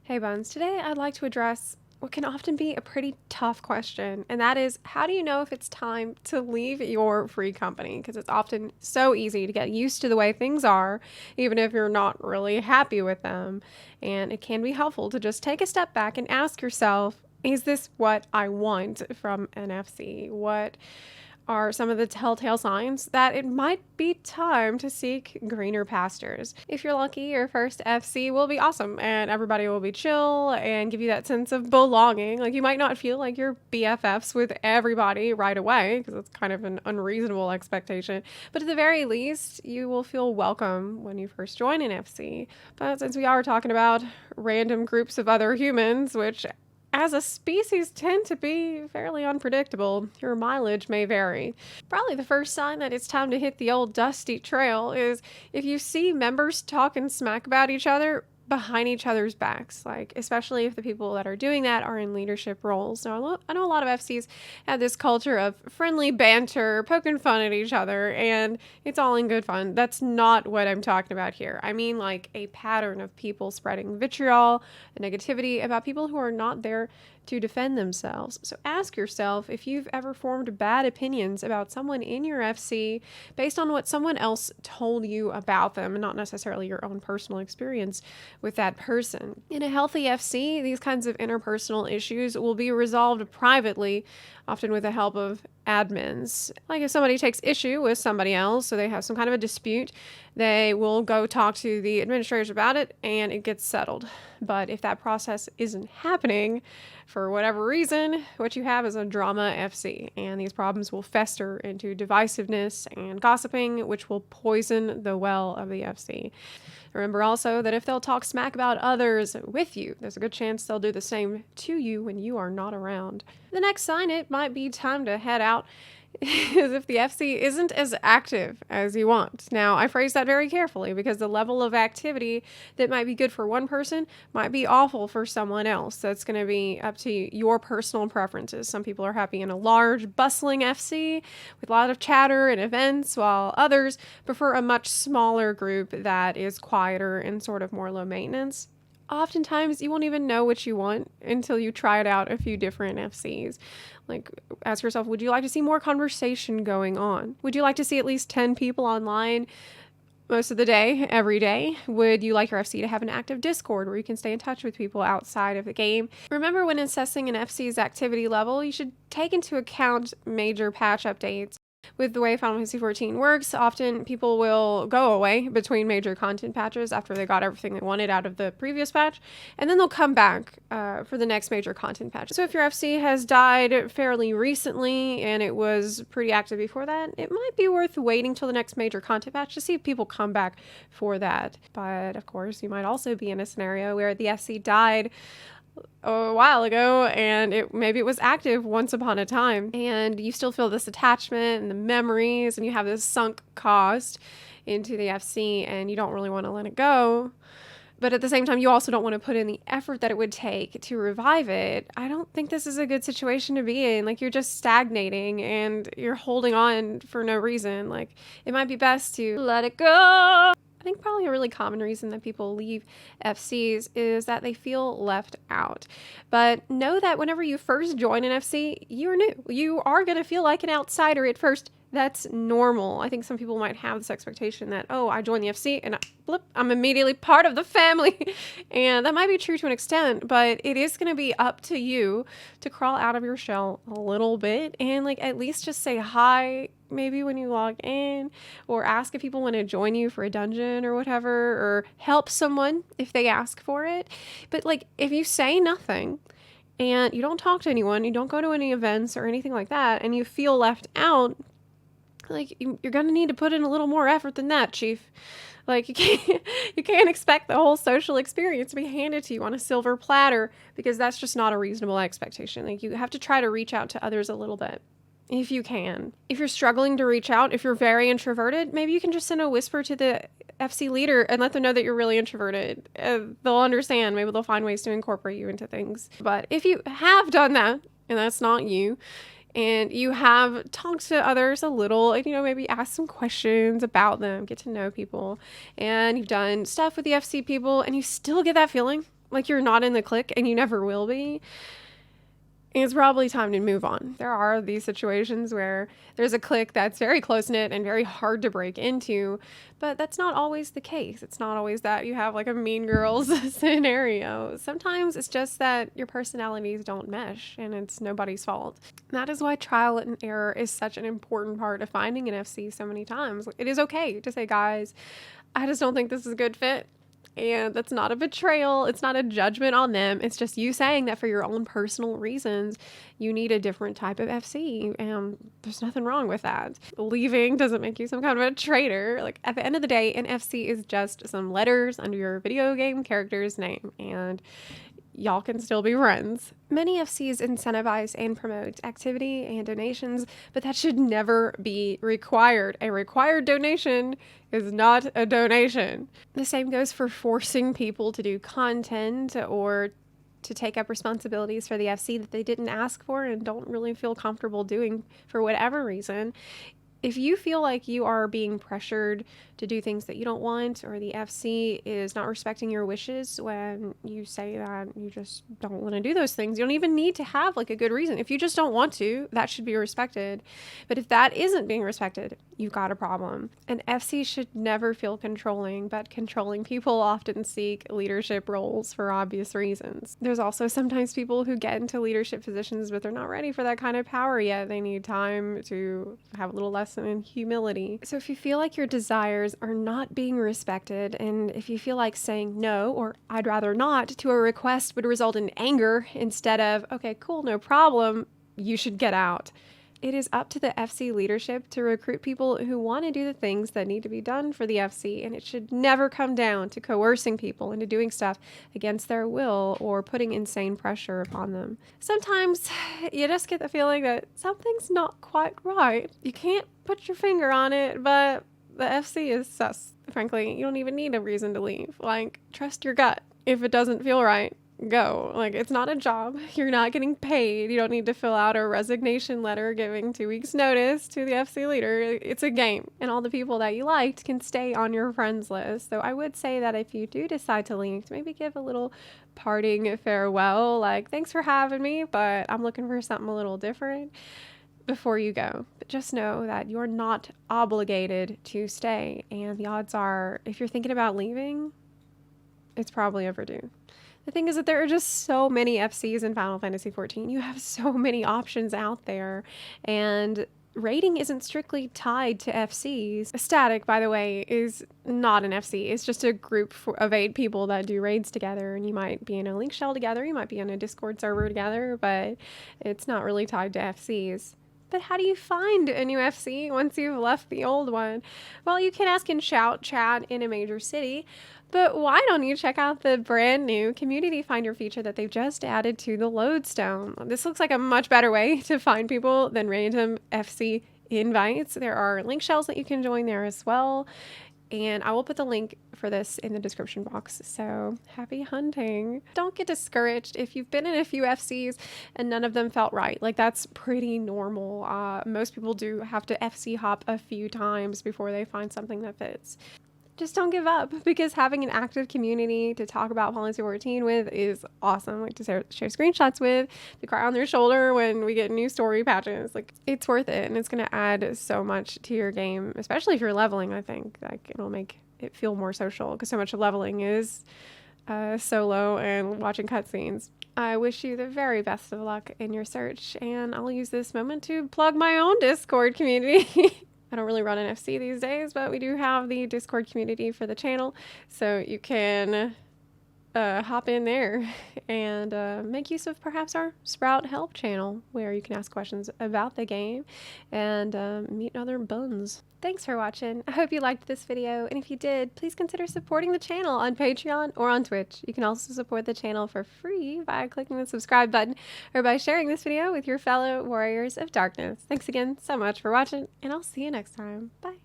Hey Buns, today I'd like to address what can often be a pretty tough question, and that is, how do you know if it's time to leave your free company? Because it's often so easy to get used to the way things are, even if you're not really happy with them. And it can be helpful to just take a step back and ask yourself, is this what I want from an FC? What are some of the telltale signs that it might be time to seek greener pastures? If you're lucky, your first FC will be awesome and everybody will be chill and give you that sense of belonging. Like, you might not feel like you're BFFs with everybody right away, because it's kind of an unreasonable expectation, but at the very least, you will feel welcome when you first join an FC. But since we are talking about random groups of other humans, which as a species tend to be fairly unpredictable, your mileage may vary. Probably the first sign that it's time to hit the old dusty trail is if you see members talking smack about each other behind each other's backs, like especially if the people that are doing that are in leadership roles. Now, I know a lot of FCs have this culture of friendly banter, poking fun at each other, and it's all in good fun. That's not what I'm talking about here. I mean, like, a pattern of people spreading vitriol and negativity about people who are not there to defend themselves. So ask yourself if you've ever formed bad opinions about someone in your FC based on what someone else told you about them, and not necessarily your own personal experience with that person. In a healthy FC, these kinds of interpersonal issues will be resolved privately, often with the help of admins. Like, if somebody takes issue with somebody else, so they have some kind of a dispute, they will go talk to the administrators about it and it gets settled. But if that process isn't happening, for whatever reason, what you have is a drama FC, and these problems will fester into divisiveness and gossiping, which will poison the well of the FC. Remember also that if they'll talk smack about others with you, there's a good chance they'll do the same to you when you are not around. The next sign it might be time to head out is if the FC isn't as active as you want. Now, I phrase that very carefully because the level of activity that might be good for one person might be awful for someone else. That's going to be up to your personal preferences. Some people are happy in a large, bustling FC with a lot of chatter and events, while others prefer a much smaller group that is quieter and sort of more low maintenance. Oftentimes, you won't even know what you want until you try it out a few different FCs. Like, ask yourself, would you like to see more conversation going on? Would you like to see at least 10 people online most of the day, every day? Would you like your FC to have an active Discord where you can stay in touch with people outside of the game? Remember, when assessing an FC's activity level, you should take into account major patch updates. With the way Final Fantasy XIV works, often people will go away between major content patches after they got everything they wanted out of the previous patch, and then they'll come back for the next major content patch. So if your FC has died fairly recently and it was pretty active before that, it might be worth waiting till the next major content patch to see if people come back for that. But of course, you might also be in a scenario where the FC died a while ago and maybe it was active once upon a time, and you still feel this attachment and the memories, and you have this sunk cost into the FC and you don't really want to let it go. But at the same time, you also don't want to put in the effort that it would take to revive it. I don't think this is a good situation to be in. Like, you're just stagnating and you're holding on for no reason. Like, it might be best to let it go. I think probably a really common reason that people leave FCs is that they feel left out. But know that whenever you first join an FC, you're new. You are going to feel like an outsider at first. That's normal. I think some people might have this expectation that, oh, I joined the FC and I'm immediately part of the family. And that might be true to an extent, but it is going to be up to you to crawl out of your shell a little bit and, like, at least just say hi maybe when you log in, or ask if people want to join you for a dungeon or whatever, or help someone if they ask for it. But, like, if you say nothing and you don't talk to anyone, you don't go to any events or anything like that, and you feel left out, like, you're going to need to put in a little more effort than that, Chief. Like, you can't expect the whole social experience to be handed to you on a silver platter, because that's just not a reasonable expectation. Like, you have to try to reach out to others a little bit, if you can. If you're struggling to reach out, if you're very introverted, maybe you can just send a whisper to the FC leader and let them know that you're really introverted. They'll understand. Maybe they'll find ways to incorporate you into things. But if you have done that, and that's not you, and you have talked to others a little, and, maybe ask some questions about them, get to know people, and you've done stuff with the FC people, and you still get that feeling like you're not in the clique and you never will be, it's probably time to move on. There are these situations where there's a clique that's very close-knit and very hard to break into, but that's not always the case. It's not always that you have like a Mean Girls scenario. Sometimes it's just that your personalities don't mesh and it's nobody's fault. That is why trial and error is such an important part of finding an FC so many times. It is okay to say, guys, I just don't think this is a good fit. And that's not a betrayal. It's not a judgment on them. It's just you saying that for your own personal reasons, you need a different type of FC. And there's nothing wrong with that. Leaving doesn't make you some kind of a traitor. Like, at the end of the day, an FC is just some letters under your video game character's name. And y'all can still be friends. Many FCs incentivize and promote activity and donations, but that should never be required. A required donation is not a donation. The same goes for forcing people to do content or to take up responsibilities for the FC that they didn't ask for and don't really feel comfortable doing for whatever reason. If you feel like you are being pressured to do things that you don't want, or the FC is not respecting your wishes when you say that you just don't want to do those things, you don't even need to have like a good reason. If you just don't want to, that should be respected. But if that isn't being respected, you've got a problem. An FC should never feel controlling, but controlling people often seek leadership roles for obvious reasons. There's also sometimes people who get into leadership positions, but they're not ready for that kind of power yet. They need time to have a little less in humility. So if you feel like your desires are not being respected, and if you feel like saying no or I'd rather not to a request would result in anger instead of, okay, cool, no problem, you should get out. It is up to the FC leadership to recruit people who want to do the things that need to be done for the FC, and it should never come down to coercing people into doing stuff against their will or putting insane pressure upon them. Sometimes you just get the feeling that something's not quite right. You can't put your finger on it, but the FC is sus. Frankly, you don't even need a reason to leave. Like, trust your gut. If it doesn't feel right, go. Like, it's not a job. You're not getting paid. You don't need to fill out a resignation letter giving 2 weeks notice to the FC leader. It's a game, and all the people that you liked can stay on your friends list. So I would say that if you do decide to leave, maybe give a little parting farewell, like, thanks for having me, but I'm looking for something a little different before you go. But just know that you're not obligated to stay, and the odds are, if you're thinking about leaving, it's probably overdue. The thing is that there are just so many FCs in Final Fantasy XIV. You have so many options out there, and raiding isn't strictly tied to FCs. A static, by the way, is not an FC. It's just a group of 8 people that do raids together, and you might be in a link shell together, you might be in a Discord server together, but it's not really tied to FCs. But how do you find a new FC once you've left the old one? Well, you can ask in Shout Chat in a major city, but why don't you check out the brand new Community Finder feature that they've just added to the Lodestone? This looks like a much better way to find people than random FC invites. There are link shells that you can join there as well. And I will put the link for this in the description box. So happy hunting. Don't get discouraged if you've been in a few FCs and none of them felt right. Like, that's pretty normal. Most people do have to FC hop a few times before they find something that fits. Just don't give up, because having an active community to talk about Final Fantasy XIV with is awesome. Like, to share screenshots with, to cry on their shoulder when we get new story patches. Like, it's worth it, and it's going to add so much to your game, especially if you're leveling. I think like it'll make it feel more social, because so much of leveling is solo and watching cutscenes. I wish you the very best of luck in your search, and I'll use this moment to plug my own Discord community. I don't really run an FC these days, but we do have the Discord community for the channel, so you can hop in there and make use of perhaps our Sprout Help channel, where you can ask questions about the game and meet other buns. Thanks for watching. I hope you liked this video, and if you did, please consider supporting the channel on Patreon or on Twitch. You can also support the channel for free by clicking the subscribe button or by sharing this video with your fellow warriors of darkness. Thanks again so much for watching, and I'll see you next time. Bye.